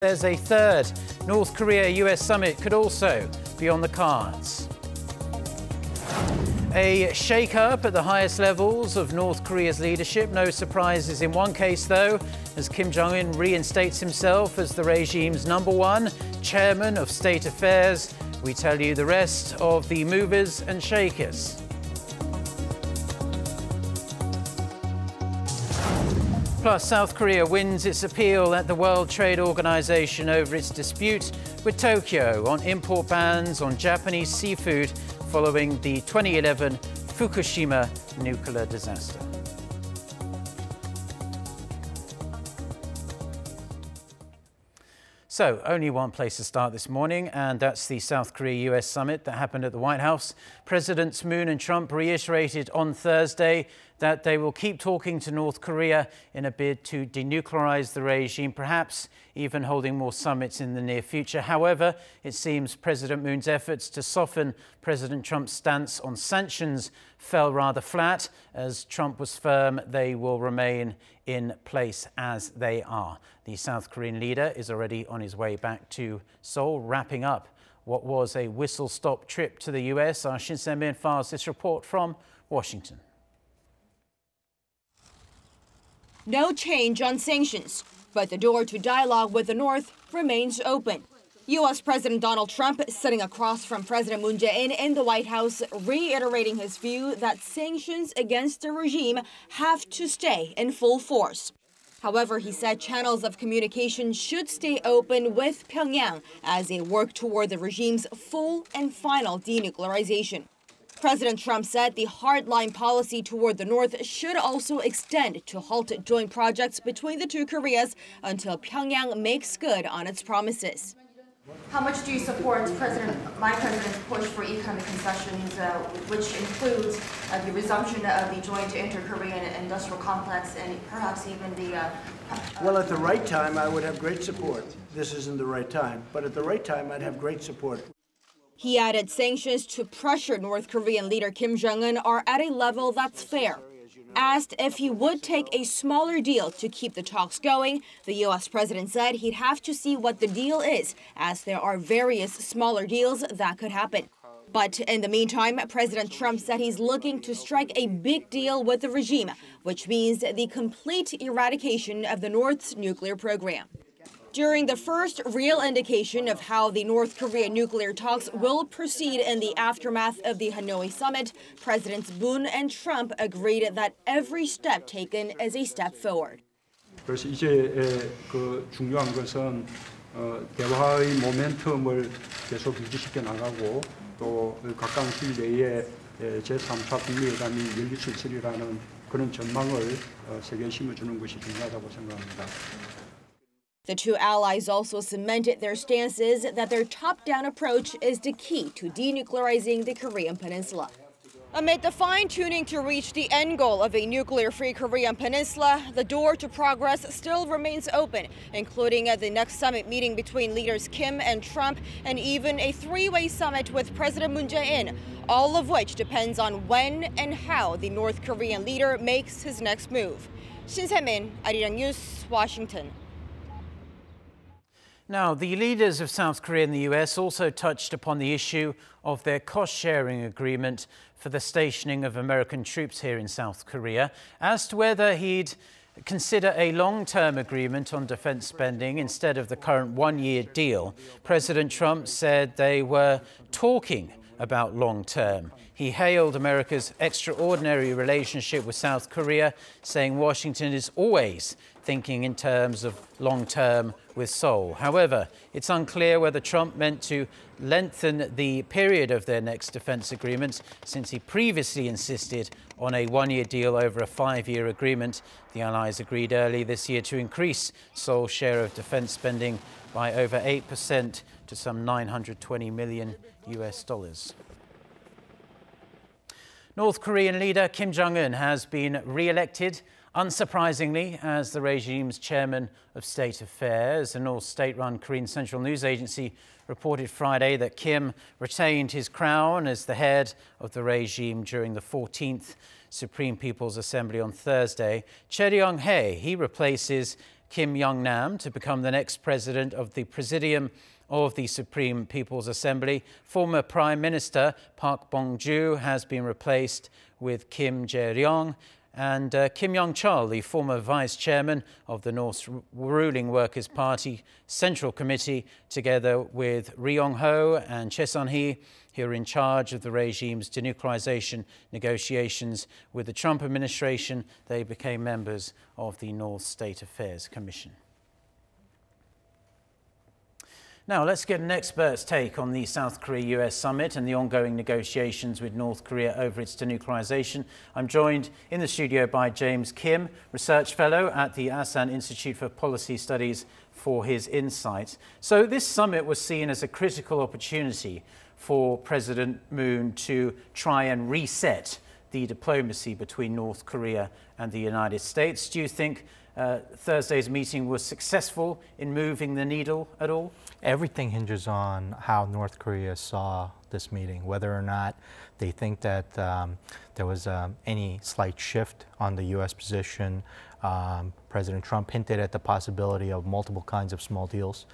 There's a third North Korea-US summit could also be on the cards. A shake-up at the highest levels of North Korea's leadership. No surprises in one case, though, as Kim Jong-un reinstates himself as the regime's #1 chairman of state affairs. We tell you the rest of the movers and shakers. Plus, South Korea wins its appeal at the World Trade Organization over its dispute with Tokyo on import bans on Japanese seafood following the 2011 Fukushima nuclear disaster. So, only one place to start this morning, and that's the South Korea-US summit that happened at the White House. Presidents Moon and Trump reiterated on Thursday that they will keep talking to North Korea in a bid to denuclearize the regime, perhaps even holding more summits in the near future. However, it seems President Moon's efforts to soften President Trump's stance on sanctions fell rather flat, as Trump was firm they will remain in place as they are. The South Korean leader is already on his way back to Seoul, wrapping up what was a whistle-stop trip to the US. Our Shin Se-min files this report from Washington. No change on sanctions, but the door to dialogue with the North remains open. U.S. President Donald Trump sitting across from President Moon Jae-in in the White House, reiterating his view that sanctions against the regime have to stay in full force. However, he said channels of communication should stay open with Pyongyang as they work toward the regime's full and final denuclearization. President Trump said the hardline policy toward the North should also extend to halt joint projects between the two Koreas until Pyongyang makes good on its promises. How much do you support my president's push for economic concessions, which includes the resumption of the joint inter-Korean industrial complex and perhaps even the... Well, at the right time, I would have great support. This isn't the right time, but at the right time, I'd have great support. He added sanctions to pressure North Korean leader Kim Jong-un are at a level that's fair. Asked if he would take a smaller deal to keep the talks going, the U.S. president said he'd have to see what the deal is, as there are various smaller deals that could happen. But in the meantime, President Trump said he's looking to strike a big deal with the regime, which means the complete eradication of the North's nuclear program. During the first real indication of how the North Korea nuclear talks will proceed in the aftermath of the Hanoi summit, Presidents Moon and Trump agreed that every step taken is a step forward. 그래서 이제 그 중요한 것은 대화의 모멘텀을 계속 유지시켜 나가고 또 가까운 시일 내에 제3차 북미회담이 열릴 수 있으리라는 그런 전망을 세계에 심어주는 것이 중요하다고 생각합니다. The two allies also cemented their stances that their top-down approach is the key to denuclearizing the Korean peninsula. Amid the fine-tuning to reach the end goal of a nuclear-free Korean peninsula, the door to progress still remains open, including at the next summit meeting between leaders Kim and Trump, and even a three-way summit with President Moon Jae-in, all of which depends on when and how the North Korean leader makes his next move. Shin Se-min, Arirang News, Washington. Now, the leaders of South Korea and the US also touched upon the issue of their cost-sharing agreement for the stationing of American troops here in South Korea, as to whether he'd consider a long-term agreement on defense spending instead of the current one-year deal. President Trump said they were talking about long-term. He hailed America's extraordinary relationship with South Korea, saying Washington is always thinking in terms of long-term with Seoul. However, it's unclear whether Trump meant to lengthen the period of their next defense agreement, since he previously insisted on a one-year deal over a 5-year agreement. The allies agreed early this year to increase Seoul's share of defense spending by over 8% to some $920 million US. North Korean leader Kim Jong-un has been re-elected, unsurprisingly, as the regime's chairman of state affairs. The North state-run Korean Central News Agency reported Friday that Kim retained his crown as the head of the regime during the 14th Supreme People's Assembly on Thursday. Che Ryong-hae, he replaces Kim Jong-nam to become the next president of the Presidium of the Supreme People's Assembly. Former Prime Minister Park Bong-joo has been replaced with Kim Jae-ryong. And Kim Yong-chol, the former vice chairman of the North's ruling Workers' Party Central Committee, together with Ri Yong-ho and Choi Sun-hee, who are in charge of the regime's denuclearization negotiations with the Trump administration. They became members of the North State Affairs Commission. Now, let's get an expert's take on the South Korea-US summit and the ongoing negotiations with North Korea over its denuclearization. I'm joined in the studio by James Kim, Research Fellow at the Asan Institute for Policy Studies, for his insights. So this summit was seen as a critical opportunity for President Moon to try and reset the diplomacy between North Korea and the United States. Do you think Thursday's meeting was successful in moving the needle at all? Everything hinges on how North Korea saw this meeting, whether or not they think that there was any slight shift on the U.S. position. President Trump hinted at the possibility of multiple kinds of small deals.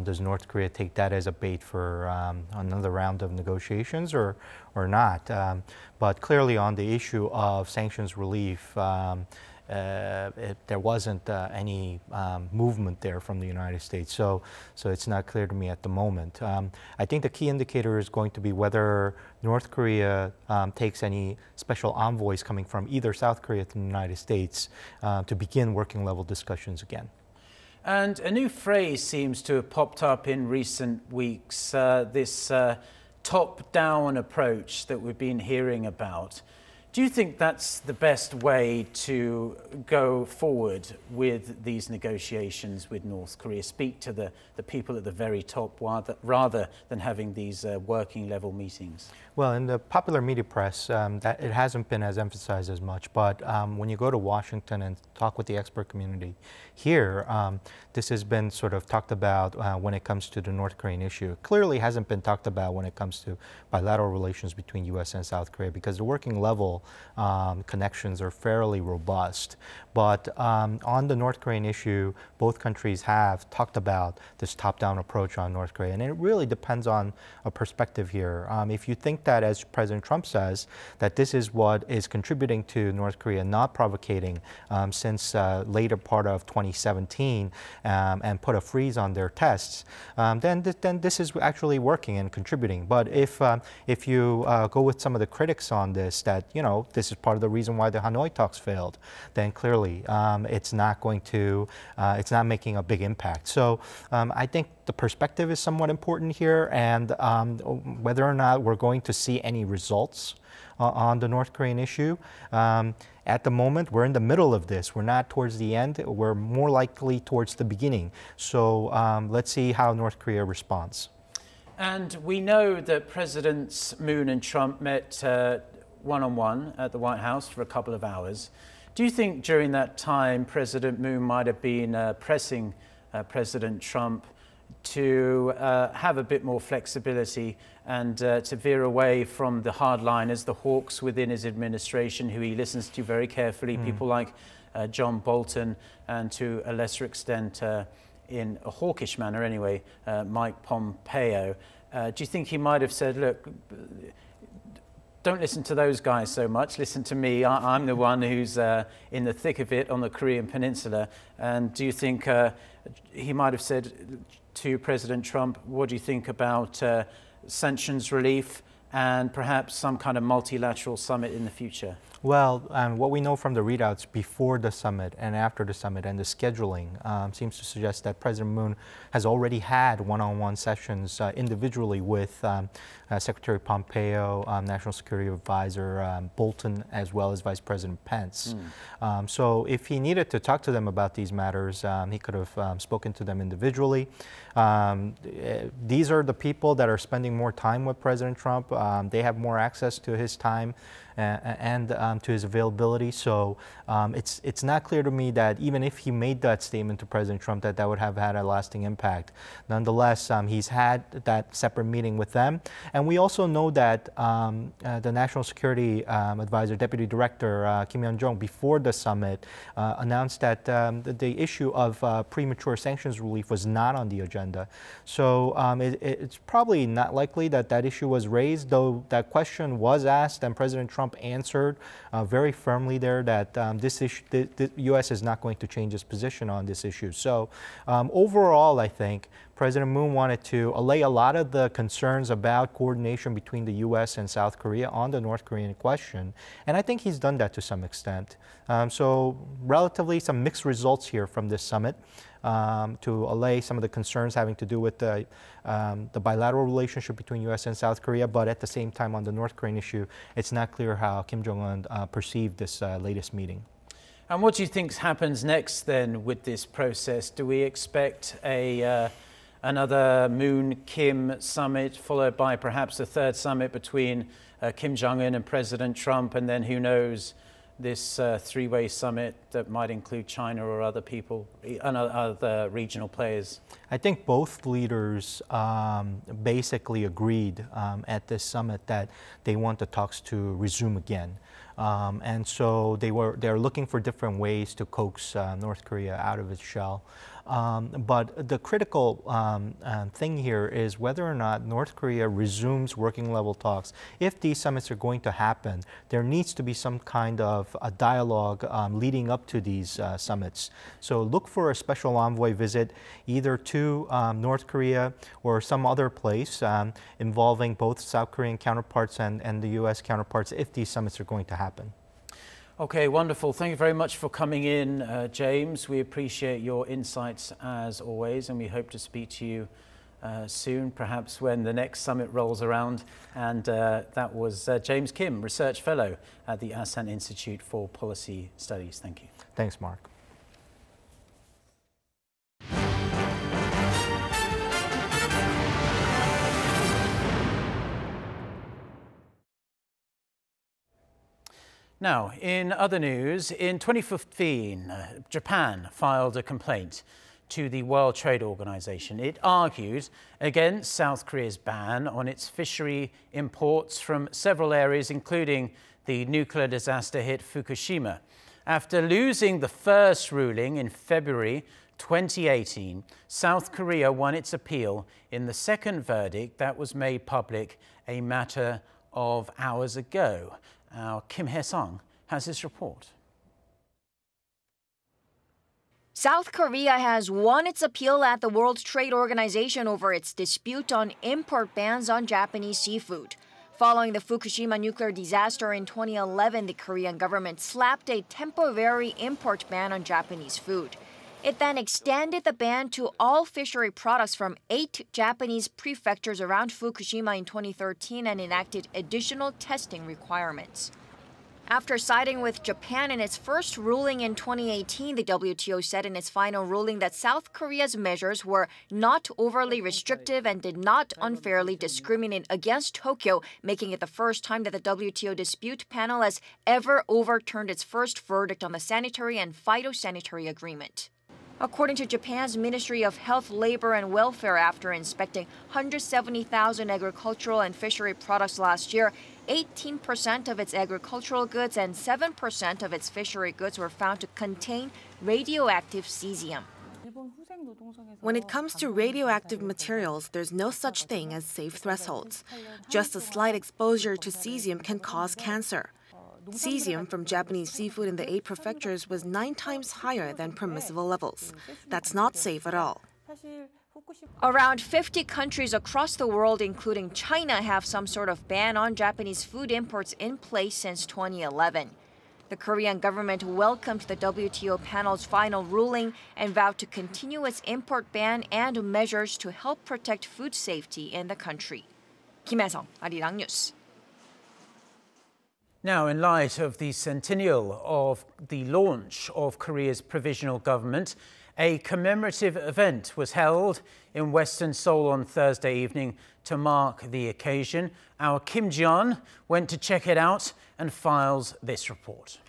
Does North Korea take that as a bait for another round of negotiations or not? But clearly on the issue of sanctions relief, there wasn't any movement there from the United States, so it's not clear to me at the moment. I think the key indicator is going to be whether North Korea takes any special envoys coming from either South Korea to the United States to begin working level discussions again. And a new phrase seems to have popped up in recent weeks, this top-down approach that we've been hearing about. Do you think that's the best way to go forward with these negotiations with North Korea? Speak to the people at the very top rather than having these working level meetings? Well, in the popular media press, that it hasn't been as emphasized as much. But when you go to Washington and talk with the expert community here, this has been sort of talked about when it comes to the North Korean issue. It clearly hasn't been talked about when it comes to bilateral relations between U.S. and South Korea, because the working level connections are fairly robust. But on the North Korean issue, both countries have talked about this top-down approach on North Korea, and it really depends on a perspective here. If you think that, as President Trump says, that this is what is contributing to North Korea not provocating since later part of 2017 and put a freeze on their tests, then this is actually working and contributing. But if you go with some of the critics on this, that this is part of the reason why the Hanoi talks failed, then clearly it's not going to, it's not making a big impact. So I think the perspective is somewhat important here, and whether or not we're going to see any results on the North Korean issue. At the moment, we're in the middle of this. We're not towards the end. We're more likely towards the beginning. So let's see how North Korea responds. And we know that Presidents Moon and Trump met one-on-one at the White House for a couple of hours. Do you think during that time President Moon might have been pressing President Trump to have a bit more flexibility and to veer away from the hardliners, the hawks within his administration, who he listens to very carefully, people like John Bolton, and to a lesser extent, in a hawkish manner anyway, Mike Pompeo? Do you think he might have said, look, don't listen to those guys so much, listen to me, I'm the one who's in the thick of it on the Korean Peninsula? And do you think he might have said to President Trump, what do you think about sanctions relief and perhaps some kind of multilateral summit in the future? Well, what we know from the readouts before the summit and after the summit and the scheduling seems to suggest that President Moon has already had one-on-one sessions individually with Secretary Pompeo, National Security Advisor Bolton, as well as Vice President Pence. So if he needed to talk to them about these matters, he could have spoken to them individually. These are the people that are spending more time with President Trump. They have more access to his time and to his availability. So it's not clear to me that even if he made that statement to President Trump, that would have had a lasting impact. Nonetheless, he's had that separate meeting with them. And we also know that the National Security Advisor, Deputy Director Kim Yong-jong, before the summit, announced that the issue of premature sanctions relief was not on the agenda. So it's probably not likely that that issue was raised, though that question was asked, and President Trump answered very firmly there that the U.S. is not going to change its position on this issue. So overall, I think President Moon wanted to allay a lot of the concerns about coordination between the U.S. and South Korea on the North Korean question, and I think he's done that to some extent. So relatively some mixed results here from this summit to allay some of the concerns having to do with the bilateral relationship between U.S. and South Korea, but at the same time on the North Korean issue, it's not clear how Kim Jong-un perceived this latest meeting. And what do you think happens next then with this process? Do we expect another Moon-Kim summit, followed by perhaps a third summit between Kim Jong-un and President Trump, and then who knows, this three-way summit that might include China or other people, other regional players? I think both leaders basically agreed at this summit that they want the talks to resume again. And so they're looking for different ways to coax North Korea out of its shell. But the critical thing here is whether or not North Korea resumes working level talks. If these summits are going to happen, there needs to be some kind of a dialogue leading up to these summits. So look for a special envoy visit either to North Korea or some other place involving both South Korean counterparts and the U.S. counterparts if these summits are going to happen. Okay, wonderful. Thank you very much for coming in, James. We appreciate your insights as always, and we hope to speak to you soon, perhaps when the next summit rolls around. And that was James Kim, Research Fellow at the Asan Institute for Policy Studies. Thank you. Thanks, Mark. Now, in other news, in 2015, Japan filed a complaint to the World Trade Organization. It argued against South Korea's ban on its fishery imports from several areas, including the nuclear disaster hit Fukushima. After losing the first ruling in February 2018, South Korea won its appeal in the second verdict that was made public a matter of hours ago. Our Kim Hae-sung has this report. South Korea has won its appeal at the World Trade Organization over its dispute on import bans on Japanese seafood. Following the Fukushima nuclear disaster in 2011, the Korean government slapped a temporary import ban on Japanese food. It then extended the ban to all fishery products from 8 Japanese prefectures around Fukushima in 2013 and enacted additional testing requirements. After siding with Japan in its first ruling in 2018, the WTO said in its final ruling that South Korea's measures were not overly restrictive and did not unfairly discriminate against Tokyo, making it the first time that the WTO dispute panel has ever overturned its first verdict on the sanitary and phytosanitary agreement. According to Japan's Ministry of Health, Labor and Welfare, after inspecting 170,000 agricultural and fishery products last year, 18% of its agricultural goods and 7% of its fishery goods were found to contain radioactive cesium. When it comes to radioactive materials, there's no such thing as safe thresholds. Just a slight exposure to cesium can cause cancer. Cesium from Japanese seafood in the 8 prefectures was 9 times higher than permissible levels. That's not safe at all. Around 50 countries across the world, including China, have some sort of ban on Japanese food imports in place since 2011. The Korean government welcomed the WTO panel's final ruling and vowed to continue its import ban and measures to help protect food safety in the country. Kim Hae-sung, Arirang News. Now, in light of the centennial of the launch of Korea's provisional government, A commemorative event was held in Western Seoul on Thursday evening to mark the occasion. Our Kim Ji-yeon went to check it out and files this report.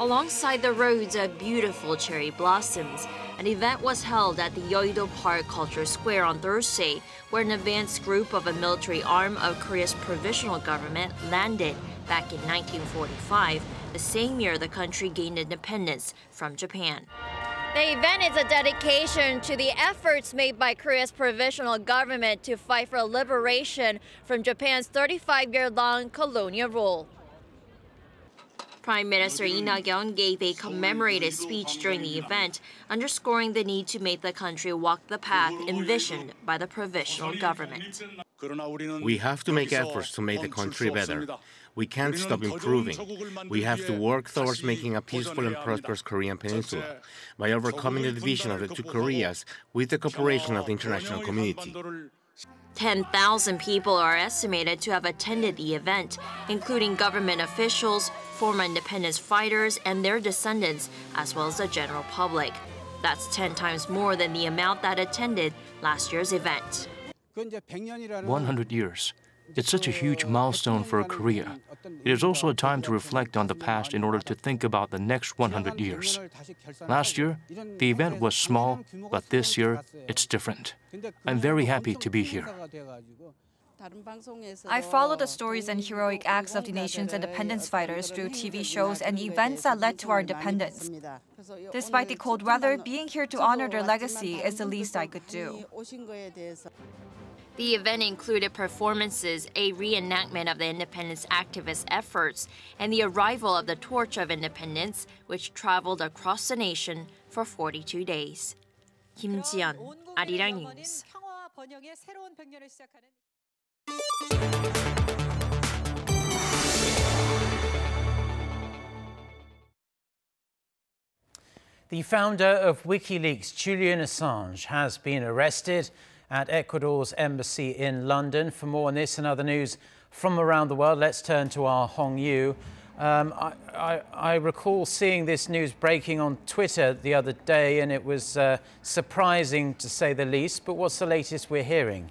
Alongside the roads of beautiful cherry blossoms, an event was held at the Yeouido Park Culture Square on Thursday, where an advanced group of a military arm of Korea's provisional government landed back in 1945, the same year the country gained independence from Japan. The event is a dedication to the efforts made by Korea's provisional government to fight for liberation from Japan's 35-year-long colonial rule. Prime Minister Lee Na-kyun gave a commemorative speech during the event, underscoring the need to make the country walk the path envisioned by the provisional government. We have to make efforts to make the country better. We can't stop improving. We have to work towards making a peaceful and prosperous Korean peninsula by overcoming the division of the two Koreas with the cooperation of the international community. 10,000 people are estimated to have attended the event, including government officials, former independence fighters, and their descendants, as well as the general public. That's 10 times more than the amount that attended last year's event. 100 years. It's such a huge milestone for Korea. It is also a time to reflect on the past in order to think about the next 100 years. Last year, the event was small, but this year, it's different. I'm very happy to be here. I follow the stories and heroic acts of the nation's independence fighters through TV shows and events that led to our independence. Despite the cold weather, being here to honor their legacy is the least I could do. The event included performances, a reenactment of the independence activists' efforts, and the arrival of the Torch of Independence, which traveled across the nation for 42 days. Kim Ji-yeon, Arirang News. The founder of WikiLeaks, Julian Assange, has been arrested at Ecuador's embassy in London. For more on this and other news from around the world, let's turn to our Hong Yu. I recall seeing this news breaking on Twitter the other day, and it was surprising to say the least. But what's the latest we're hearing?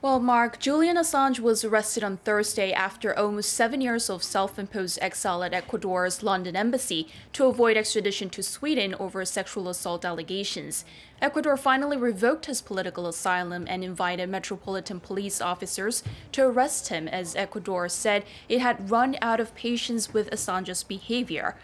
Well, Mark, Julian Assange was arrested on Thursday after almost 7 years of self-imposed exile at Ecuador's London embassy to avoid extradition to Sweden over sexual assault allegations. Ecuador finally revoked his political asylum and invited Metropolitan Police officers to arrest him, as Ecuador said it had run out of patience with Assange's behavior.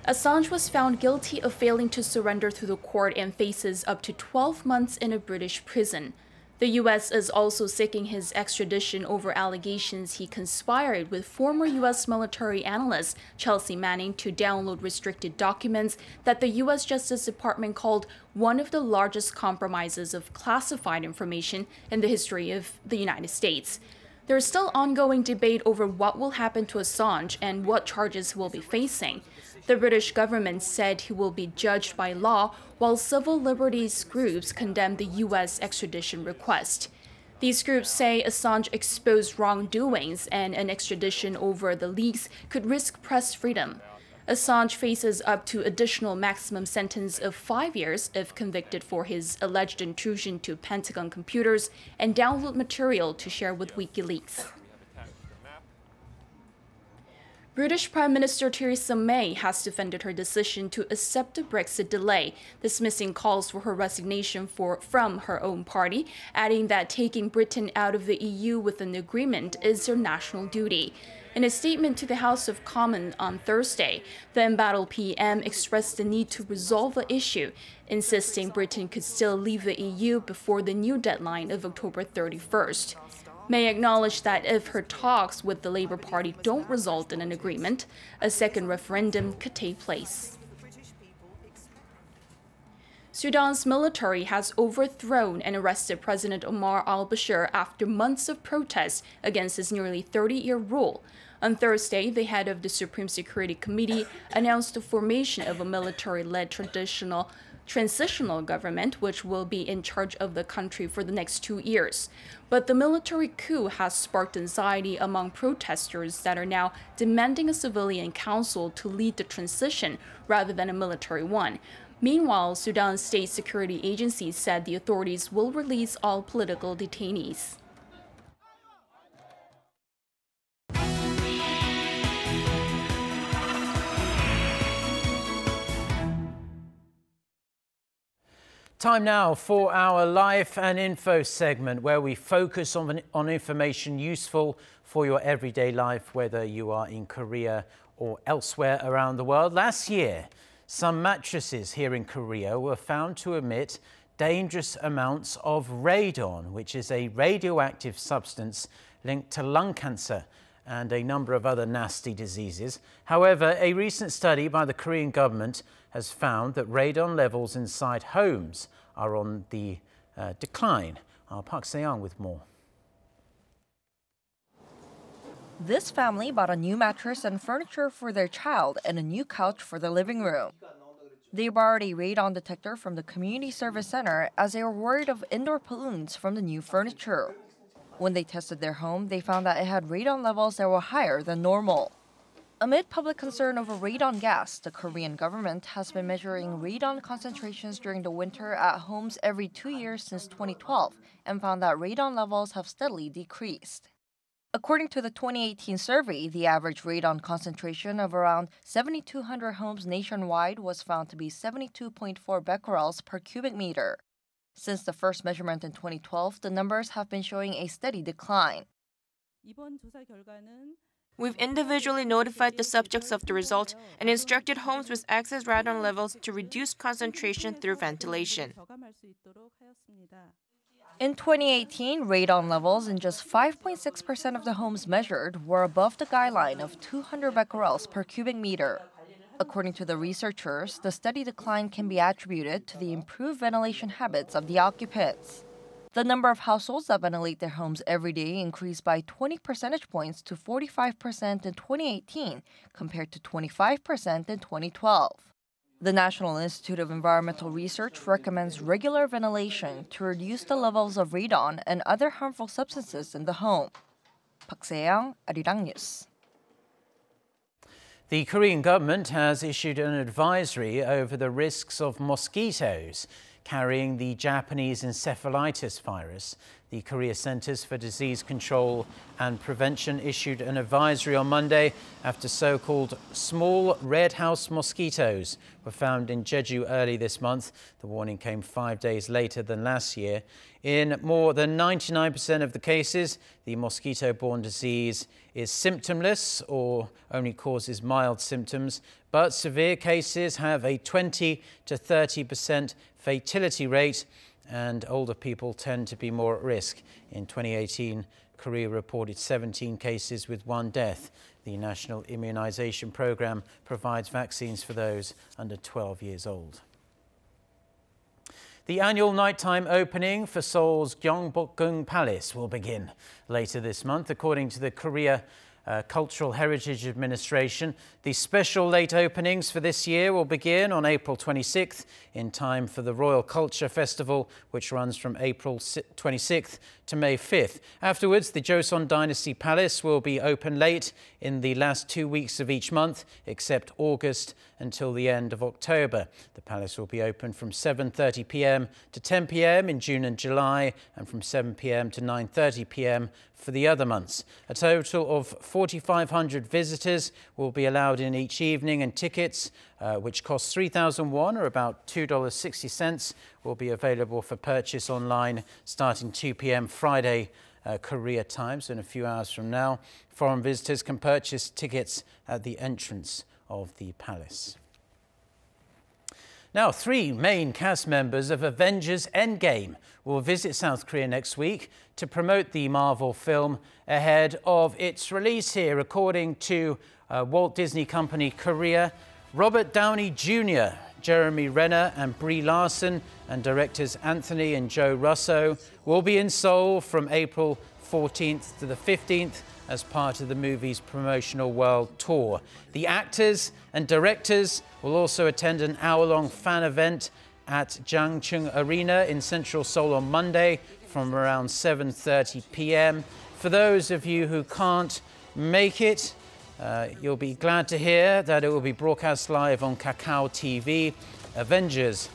Assange was found guilty of failing to surrender to the court and faces up to 12 months in a British prison. The U.S. is also seeking his extradition over allegations he conspired with former U.S. military analyst Chelsea Manning to download restricted documents that the U.S. Justice Department called one of the largest compromises of classified information in the history of the United States. There is still ongoing debate over what will happen to Assange and what charges he will be facing. The British government said he will be judged by law, while civil liberties groups condemned the U.S. extradition request. These groups say Assange exposed wrongdoings and an extradition over the leaks could risk press freedom. Assange faces up to additional maximum sentence of 5 years if convicted for his alleged intrusion to Pentagon computers and download material to share with WikiLeaks. British Prime Minister Theresa May has defended her decision to accept the Brexit delay, dismissing calls for her resignation from her own party, adding that taking Britain out of the EU with an agreement is her national duty. In a statement to the House of Commons on Thursday, the embattled PM expressed the need to resolve the issue, insisting Britain could still leave the EU before the new deadline of October 31st. May acknowledged that if her talks with the Labour Party don't result in an agreement, a second referendum could take place. Sudan's military has overthrown and arrested President Omar al-Bashir after months of protests against his nearly 30-year rule. On Thursday, the head of the Supreme Security Committee announced the formation of a military-led transitional government, which will be in charge of the country for the next 2 years. But the military coup has sparked anxiety among protesters that are now demanding a civilian council to lead the transition rather than a military one. Meanwhile, Sudan's state security agency said the authorities will release all political detainees. Time now for our Life and Info segment, where we focus on information useful for your everyday life, whether you are in Korea or elsewhere around the world. Last year, some mattresses here in Korea were found to emit dangerous amounts of radon, which is a radioactive substance linked to lung cancer and a number of other nasty diseases. However, a recent study by the Korean government has found that radon levels inside homes are on the decline. Park Se-young with more. This family bought a new mattress and furniture for their child and a new couch for the living room. They borrowed a radon detector from the community service center as they were worried of indoor pollutants from the new furniture. When they tested their home, they found that it had radon levels that were higher than normal. Amid public concern over radon gas, the Korean government has been measuring radon concentrations during the winter at homes every 2 years since 2012 and found that radon levels have steadily decreased. According to the 2018 survey, the average radon concentration of around 7,200 homes nationwide was found to be 72.4 becquerels per cubic meter. Since the first measurement in 2012, the numbers have been showing a steady decline. We've individually notified the subjects of the result and instructed homes with excess radon levels to reduce concentration through ventilation. In 2018, radon levels in just 5.6% of the homes measured were above the guideline of 200 becquerels per cubic meter. According to the researchers, the steady decline can be attributed to the improved ventilation habits of the occupants. The number of households that ventilate their homes every day increased by 20 percentage points to 45% in 2018 compared to 25% in 2012. The National Institute of Environmental Research recommends regular ventilation to reduce the levels of radon and other harmful substances in the home. Park Se-young, Arirang News. The Korean government has issued an advisory over the risks of mosquitoes carrying the Japanese encephalitis virus. The Korea Centers for Disease Control and Prevention issued an advisory on Monday after so-called small red house mosquitoes were found in Jeju early this month. The warning came 5 days later than last year. In more than 99% of the cases, the mosquito-borne disease is symptomless or only causes mild symptoms, but severe cases have a 20 to 30% fatality rate, and older people tend to be more at risk. In 2018, Korea reported 17 cases with 1 death. The National Immunization Program provides vaccines for those under 12 years old. The annual nighttime opening for Seoul's Gyeongbokgung Palace will begin later this month, according to the Korea Cultural Heritage Administration. The special late openings for this year will begin on April 26th in time for the Royal Culture Festival, which runs from April 26th to May 5th. Afterwards, the Joseon Dynasty Palace will be open late in the last 2 weeks of each month, except August until the end of October. The palace will be open from 7:30 p.m. to 10 p.m. in June and July, and from 7 p.m. to 9:30 p.m. for the other months. A total of 4,500 visitors will be allowed in each evening, and tickets, which cost 3,000 won, or about $2.60, will be available for purchase online starting 2 p.m. Friday Korea time, so in a few hours from now. Foreign visitors can purchase tickets at the entrance of the palace. Now, 3 main cast members of Avengers Endgame will visit South Korea next week to promote the Marvel film ahead of its release here. According to Walt Disney Company Korea, Robert Downey Jr., Jeremy Renner and Brie Larson, and directors Anthony and Joe Russo will be in Seoul from April 14th to the 15th as part of the movie's promotional world tour. The actors and directors will also attend an hour-long fan event at Jangcheon Arena in central Seoul on Monday from around 7:30 p.m. For those of you who can't make it, you'll be glad to hear that it will be broadcast live on Kakao TV. Avengers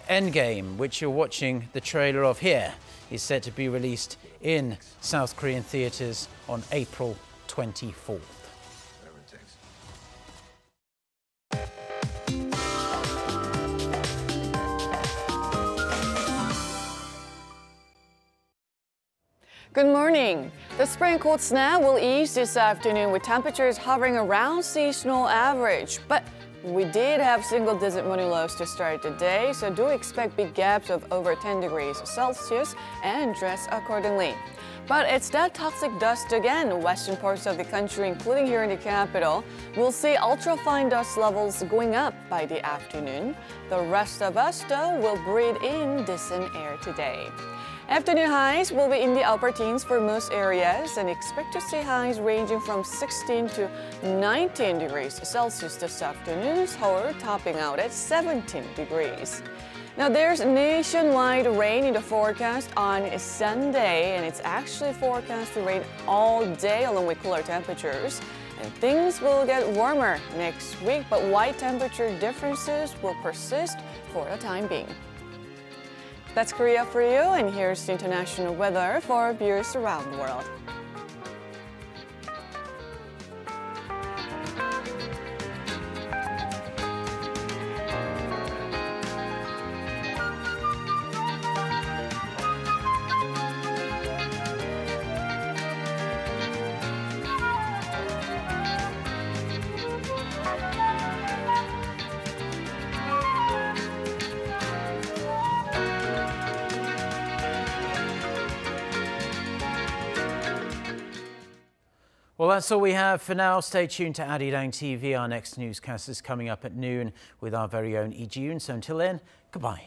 Endgame, which you're watching the trailer of here, is set to be released in South Korean theatres on April 24th. Good morning. The spring cold snap will ease this afternoon with temperatures hovering around seasonal average. But we did have single-digit morning lows to start the day, so do expect big gaps of over 10 degrees Celsius and dress accordingly. But it's that toxic dust again in western parts of the country, including here in the capital. We'll see ultrafine dust levels going up by the afternoon. The rest of us, though, will breathe in decent air today. Afternoon highs will be in the upper teens for most areas, and expect to see highs ranging from 16 to 19 degrees Celsius this afternoon, Seoul topping out at 17 degrees. Now there's nationwide rain in the forecast on Sunday, and it's actually forecast to rain all day along with cooler temperatures. And things will get warmer next week, but wide temperature differences will persist for the time being. That's Korea for you, and here's the international weather for viewers around the world. Well, that's all we have for now. Stay tuned to Arirang TV. Our next newscast is coming up at noon with our very own Lee Ji-yoon. So until then, goodbye.